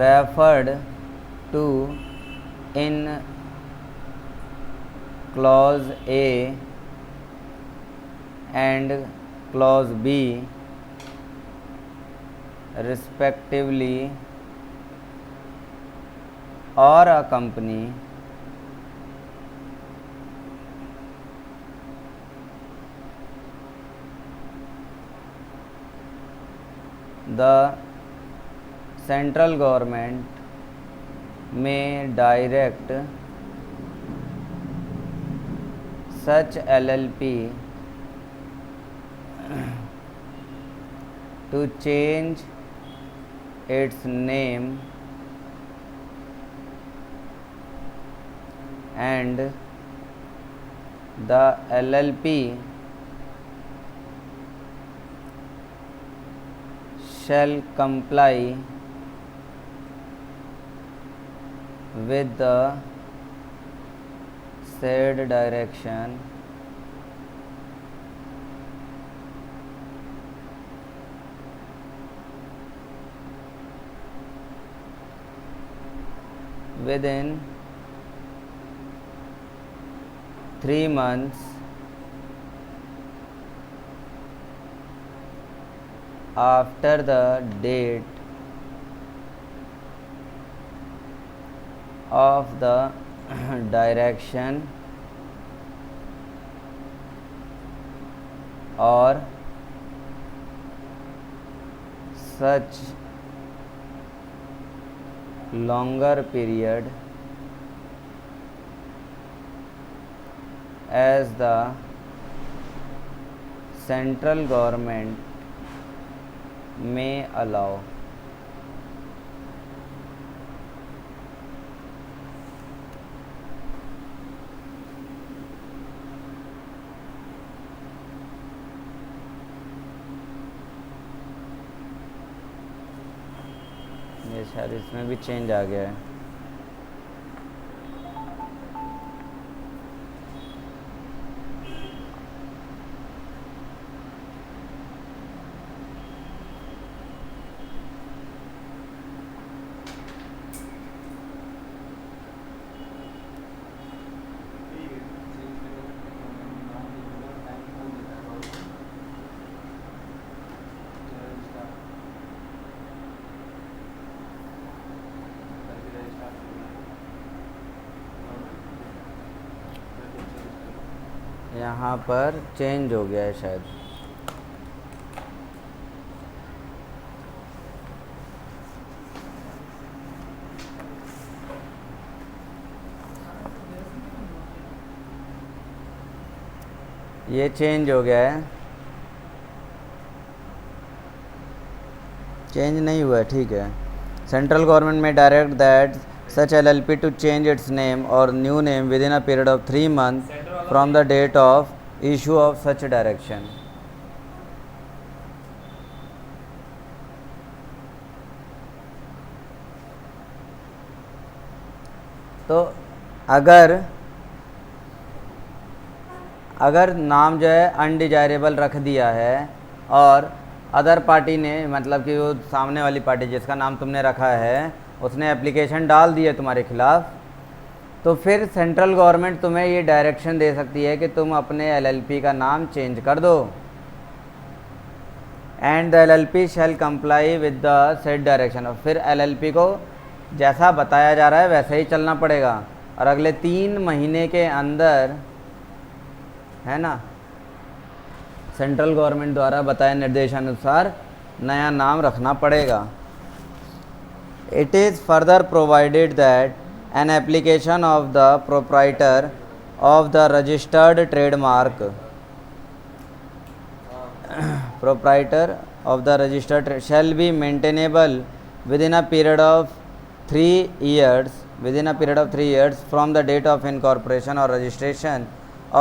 Speaker 1: referred to in clause A and clause B respectively, or a company the central government may direct such LLP to change its name and the LLP shall comply with the said direction within 3 months after the date of the direction or such longer period as the central government may allow. ये शायद इसमें भी change आ गया है। यहाँ पर change हो गया है शायद। ये चेंज हो गया है, चेंज नहीं हुआ है, ठीक है। सेंट्रल गवर्नमेंट में direct that such LLP to change its name or new name within a period of 3 months from the date of issue of such direction. तो अगर नाम जो है अनडिजायरेबल रख दिया है और अदर पार्टी ने, मतलब कि वो सामने वाली पार्टी जिसका नाम तुमने रखा है उसने एप्लीकेशन डाल दी है तुम्हारे खिलाफ़, तो फिर सेंट्रल गवर्नमेंट तुम्हें ये डायरेक्शन दे सकती है कि तुम अपने एलएलपी का नाम चेंज कर दो। And the LLP shell comply with the said direction. और फिर एलएलपी को जैसा बताया जा रहा है वैसे ही चलना पड़ेगा और अगले 3 महीने के अंदर, है ना, सेंट्रल गवर्नमेंट द्वारा बताए निर्देशानुसार नया नाम रखना पड़ेगा। It is further provided that an application of the proprietor of the registered trademark shall be maintainable within a period of 3 years from the date of incorporation or registration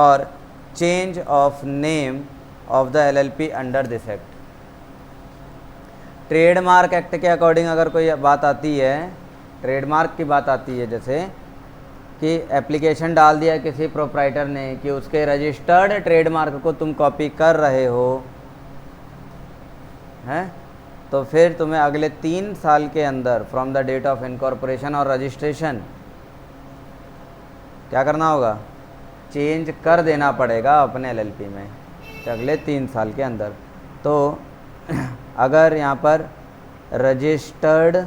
Speaker 1: or change of name of the LLP under this act। Trademark act के according अगर कोई बात आती है, trademark की बात आती है, जैसे कि एप्लीकेशन डाल दिया किसी प्रोप्राइटर ने कि उसके रजिस्टर्ड ट्रेडमार्क को तुम कॉपी कर रहे हो, हैं, तो फिर तुम्हें अगले 3 साल के अंदर from the date of incorporation और रजिस्ट्रेशन क्या करना होगा, चेंज कर देना पड़ेगा अपने एलएलपी में, तो अगले 3 साल के अंदर। तो अगर यहाँ पर रजिस्टर्ड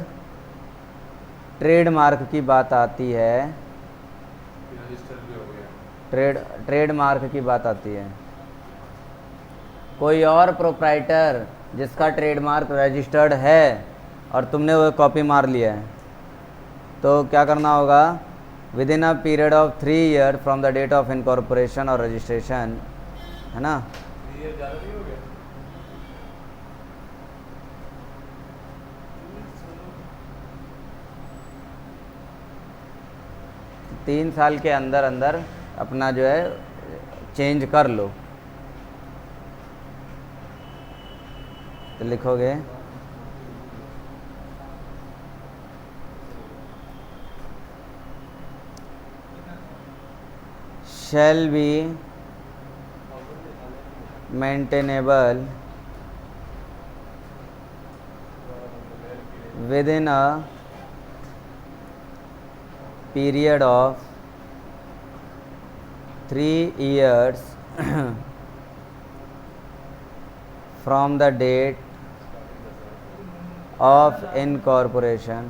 Speaker 1: ट्रेडमार्क की बात आती है, ट्रेडमार्क की बात आती है, कोई और प्रोप्राइटर जिसका ट्रेडमार्क रजिस्टर्ड है और तुमने वो कॉपी मार लिया है, तो क्या करना होगा, within a period of 3 year from the date of incorporation और रजिस्ट्रेशन, है ना।
Speaker 2: 3 ईयर ज़्यादा नहीं हो गया?
Speaker 1: 3 साल के अंदर अंदर अपना जो है चेंज कर लो। तो लिखोगे shall be maintainable within a period of 3 years from the date of incorporation,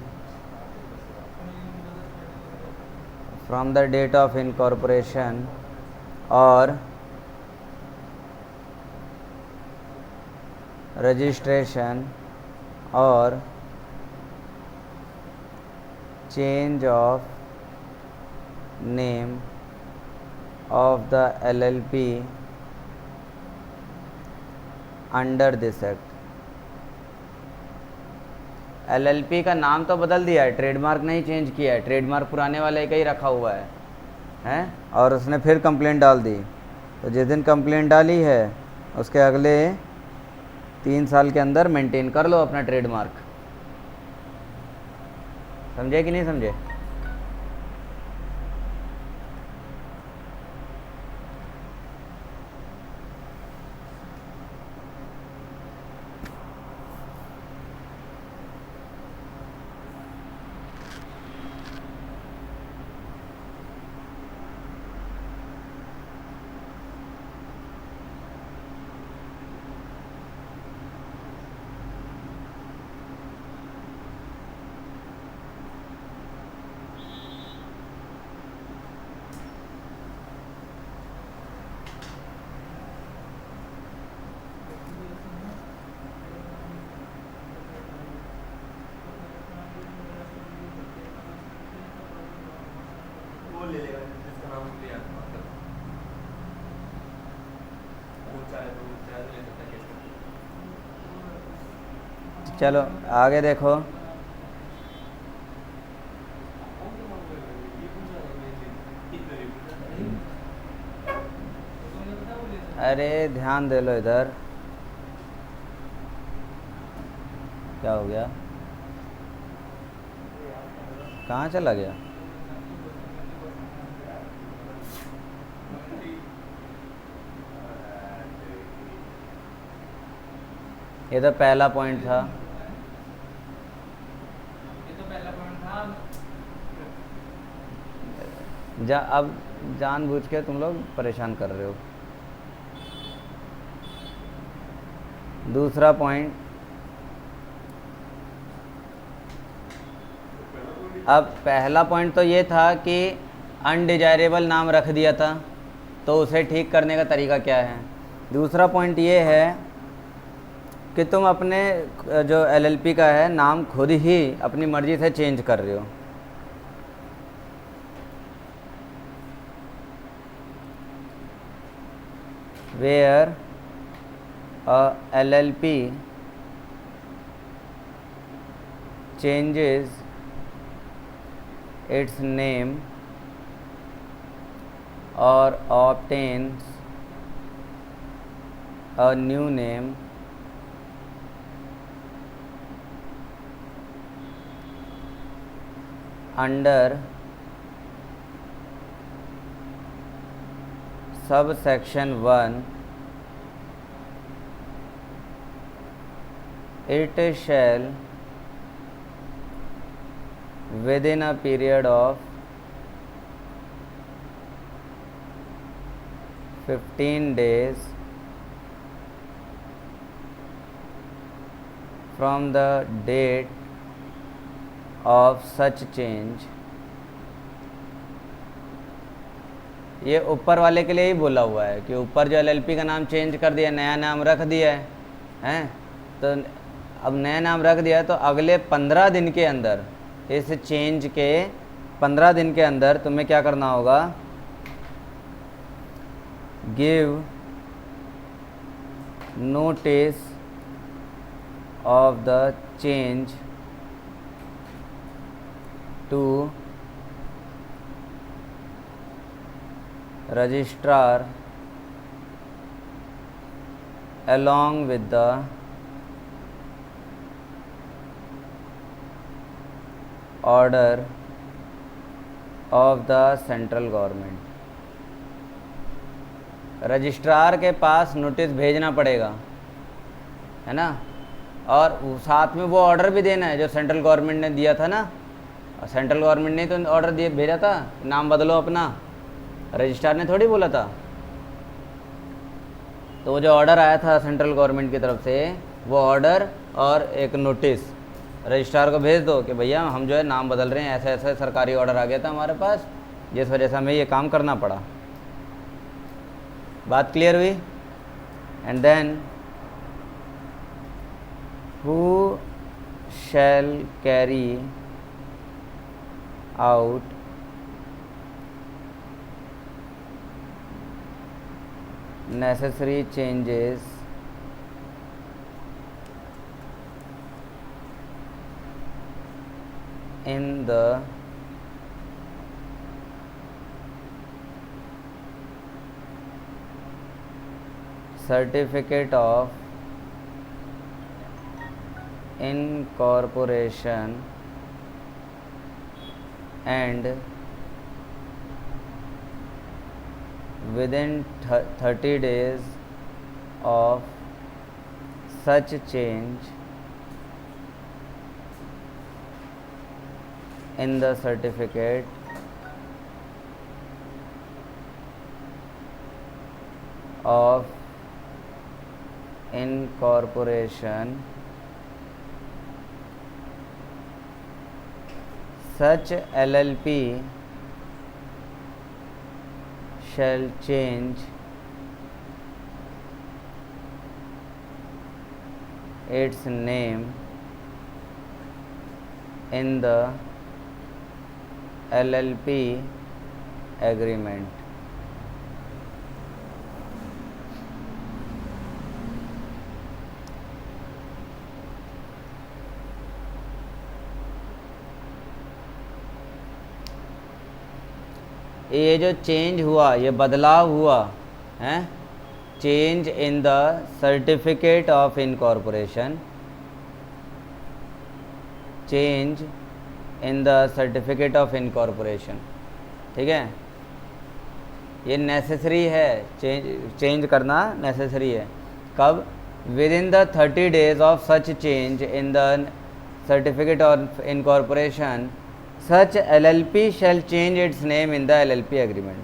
Speaker 1: from the date of incorporation or registration or change of name of the LLP under this act. LLP का नाम तो बदल दिया है, trademark नहीं change किया है, trademark पुराने वाले का ही रखा हुआ है, हैं, और उसने फिर कंप्लेंट डाल दी। तो जिस दिन कंप्लेंट डाली है उसके अगले 3 साल के अंदर मेंटेन कर लो अपना ट्रेडमार्क। समझे कि नहीं समझे?
Speaker 2: वो ले लेगा जिसका नाम लिया मतलब वो चाहे तो ले सकता है केस।
Speaker 1: चलो आगे देखो। अरे ध्यान दे लो इधर, क्या हो गया, कहाँ चला गया? ये तो पहला पॉइंट था।
Speaker 3: ये तो पहला पॉइंट था।
Speaker 1: अब जानबूझ के तुम लोग परेशान कर रहे हो। दूसरा पॉइंट, अब पहला पॉइंट तो ये था कि अनडिजायरेबल नाम रख दिया था, तो उसे ठीक करने का तरीका क्या है। दूसरा पॉइंट ये है कि तुम अपने जो एलएलपी का है नाम खुद ही अपनी मर्जी से चेंज कर रहे हो। Where LLP changes its name or obtains a new name under subsection 1, it shall within a period of 15 days from the date of such change, ये ऊपर वाले के लिए ही बोला हुआ है कि ऊपर जो एलएलपी का नाम चेंज कर दिया, नया नाम रख दिया है, हैं, तो अब नया नाम रख दिया तो अगले 15 दिन के अंदर, इस चेंज के 15 दिन के अंदर तुम्हें क्या करना होगा, give notice of the change to registrar along with the order of the central government. Registrar के पास नोटिस भेजना पड़ेगा, है ना, और साथ में वो ऑर्डर भी देना है जो सेंट्रल गवर्नमेंट ने दिया था ना। और सेंट्रल गवर्नमेंट ने तो ऑर्डर दिए भेजा था, नाम बदलो अपना, रजिस्ट्रार ने थोड़ी बोला था। तो वो जो ऑर्डर आया था सेंट्रल गवर्नमेंट की तरफ से, वो ऑर्डर और एक नोटिस रजिस्ट्रार को भेज दो कि भैया हम जो है नाम बदल रहे हैं, ऐसा ऐसा सरकारी ऑर्डर आ गया था हमारे पास, जिस वजह से हमें ये काम करना पड़ा। बात क्लियर हुई? And then who shall carry out necessary changes in the certificate of incorporation and within 30 days of such change in the certificate of incorporation, such LLP shall change its name in the LLP agreement। ये जो change हुआ, ये बदलाव हुआ है, change in the certificate of incorporation, change in the certificate of incorporation, ठीक है, ये नेसेसरी है, चेंज करना नेसेसरी है। कब? within the 30 days of such change in the certificate of incorporation, such LLP shall change its name in the LLP agreement.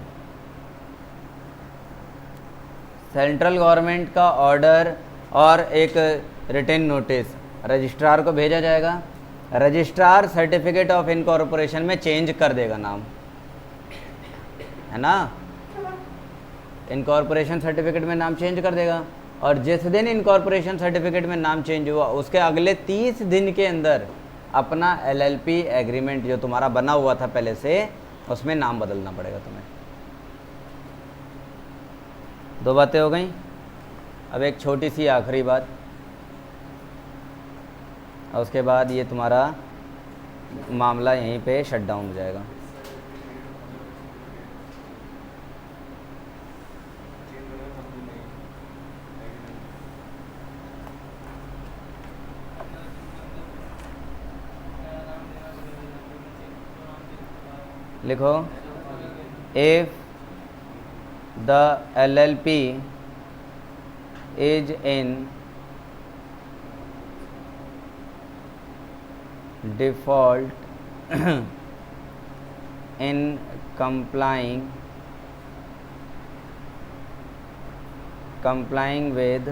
Speaker 1: Central government का order और एक रिटन नोटिस रजिस्ट्रार को भेजा जाएगा। रजिस्ट्रार सर्टिफिकेट ऑफ इनकॉर्पोरेशन में change कर देगा नाम, है ना। इनकॉर्पोरेशन सर्टिफिकेट में नाम चेंज कर देगा, और जिस दिन इनकॉर्पोरेशन सर्टिफिकेट में नाम चेंज हुआ उसके अगले 30 दिन के अंदर अपना LLP एग्रीमेंट जो तुम्हारा बना हुआ था पहले से, उसमें नाम बदलना पड़ेगा तुम्हें। 2 बातें हो गई। अब एक छोटी सी आखिरी बात, और उसके बाद ये तुम्हारा मामला यहीं पे शट डाउन हो जाएगा। लिखो, if the LLP is in default in complying with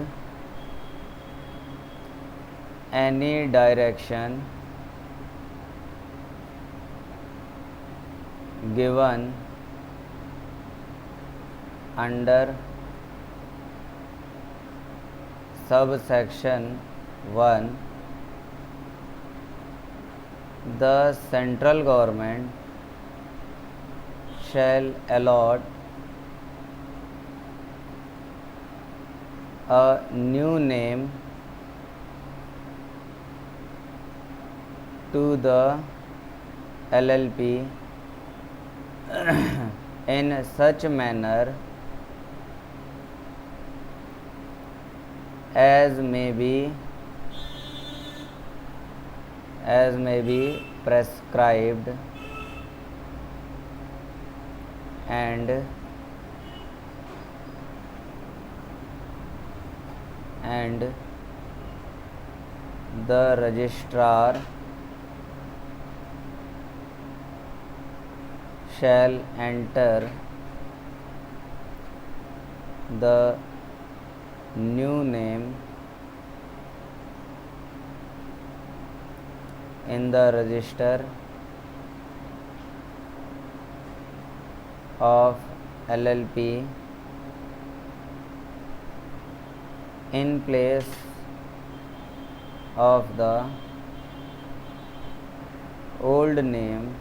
Speaker 1: any direction given under subsection 1, the central government shall allot a new name to the LLP in such manner as may be prescribed, and the registrar shall enter the new name in the register of LLP in place of the old name,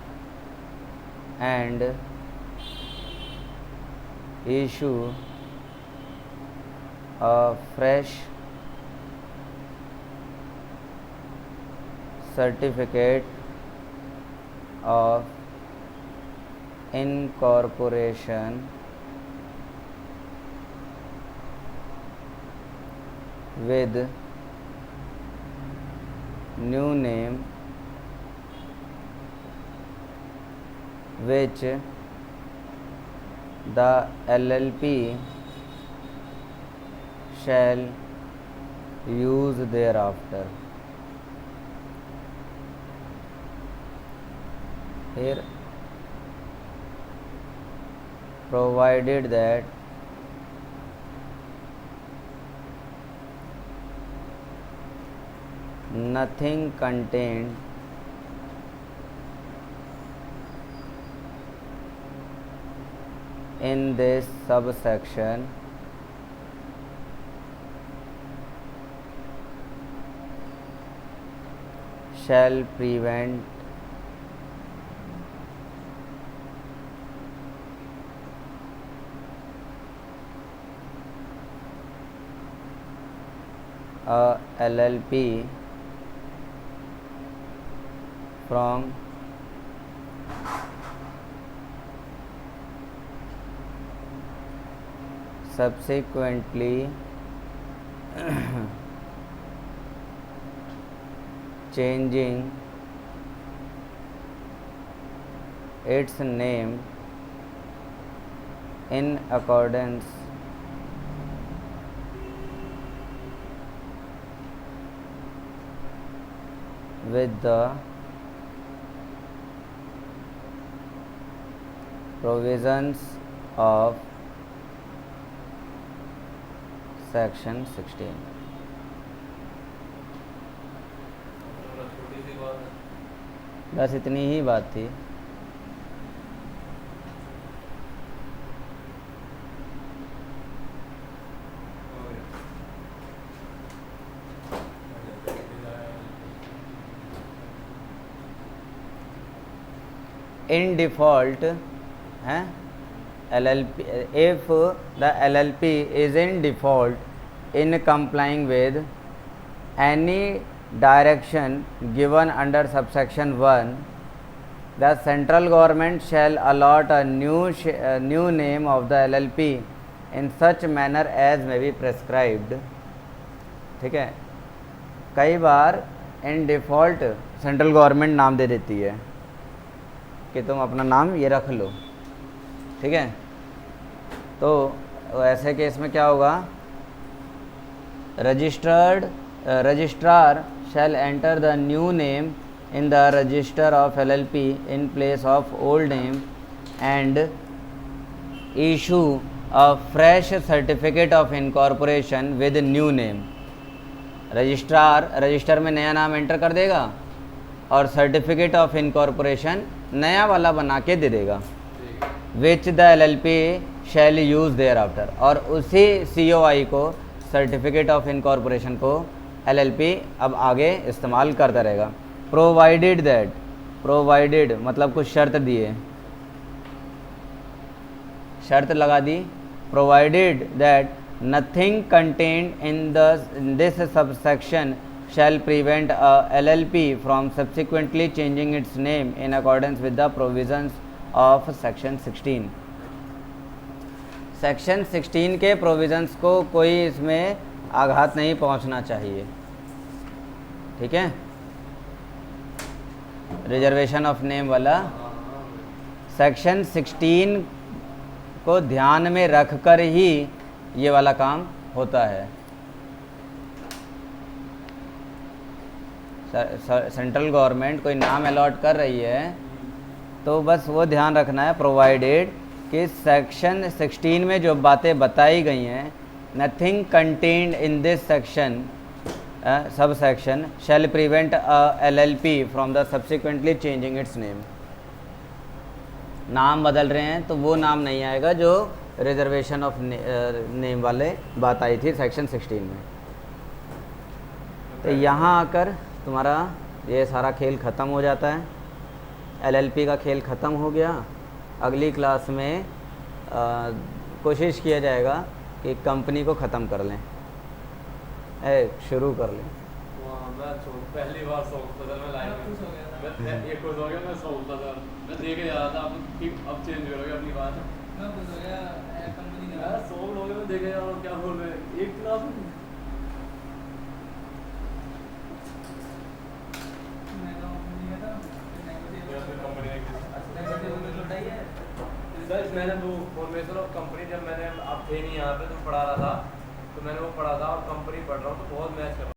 Speaker 1: and issue a fresh certificate of incorporation with new name, which the LLP shall use thereafter. Here, provided that nothing contained in this subsection shall prevent a LLP from subsequently changing its name in accordance with the provisions of section 16।
Speaker 2: छोटी सी बात है।
Speaker 1: बस इतनी ही बात थी। इन default हैं LLP, if the LLP is in default in complying with any direction given under subsection 1, the central government shall allot a new name of the LLP in such manner as may be prescribed। ठीक है, कई बार इन default central government नाम दे देती है कि तुम अपना नाम ये रख लो। ठीक है, तो ऐसे केस में क्या होगा, registrar shall enter the new name in the register of LLP in place of old name and issue a fresh certificate of incorporation with new name. Registrar register में नया नाम एंटर कर देगा और सर्टिफिकेट ऑफ इनकॉर्पोरेशन नया वाला बना के दे देगा, which the LLP shall use thereafter, और उसी COI को सर्टिफिकेट ऑफ इनकॉर्पोरेशन को LLP अब आगे इस्तेमाल करता रहेगा। प्रोवाइडेड दैट, प्रोवाइडेड मतलब कुछ शर्त दिए, शर्त लगा दी, provided that nothing contained in this subsection shall prevent a LLP from subsequently changing its name in accordance with the provisions of section 16। Section 16 के प्रोविजंस को कोई इसमें आघात नहीं पहुंचना चाहिए। ठीक है, रिजर्वेशन ऑफ नेम वाला सेक्शन 16 को ध्यान में रखकर ही ये वाला काम होता है। सेंट्रल गवर्नमेंट कोई नाम अलॉट कर रही है तो बस वो ध्यान रखना है, प्रोवाइडेड कि सेक्शन 16 में जो बातें बताई गई हैं, nothing contained in this section sub section shall prevent LLP from the subsequently changing it's name. नाम बदल रहे हैं तो वो नाम नहीं आएगा जो रिजर्वेशन ऑफ नेम वाले बात आई थी सेक्शन 16 में। तो यहाँ आकर तुम्हारा ये सारा खेल ख़त्म हो जाता है, LLP का खेल ख़त्म हो गया। अगली क्लास में कोशिश किया जाएगा कि कंपनी को ख़त्म कर लें, शुरू कर लें।
Speaker 2: पहली बार सोचता था मैं लाइन में, ये खुश हो गया, मैं सोचता था, मैं देखे जा रहा था अब चेंज करोगे अपनी बात।
Speaker 3: मैं खुश हो गया कंपनी ने,
Speaker 2: सो लोग मैं देखे जा रहा हूँ क्या बोल रहे हैं एक क्लास में। मैंने वो फॉर्मेशन ऑफ कंपनी, जब मैंने आप थे नहीं यहाँ पे तो पढ़ा रहा था, तो मैंने वो पढ़ा था और कंपनी पढ़ रहा हूँ तो बहुत मैच कर रहा हूँ।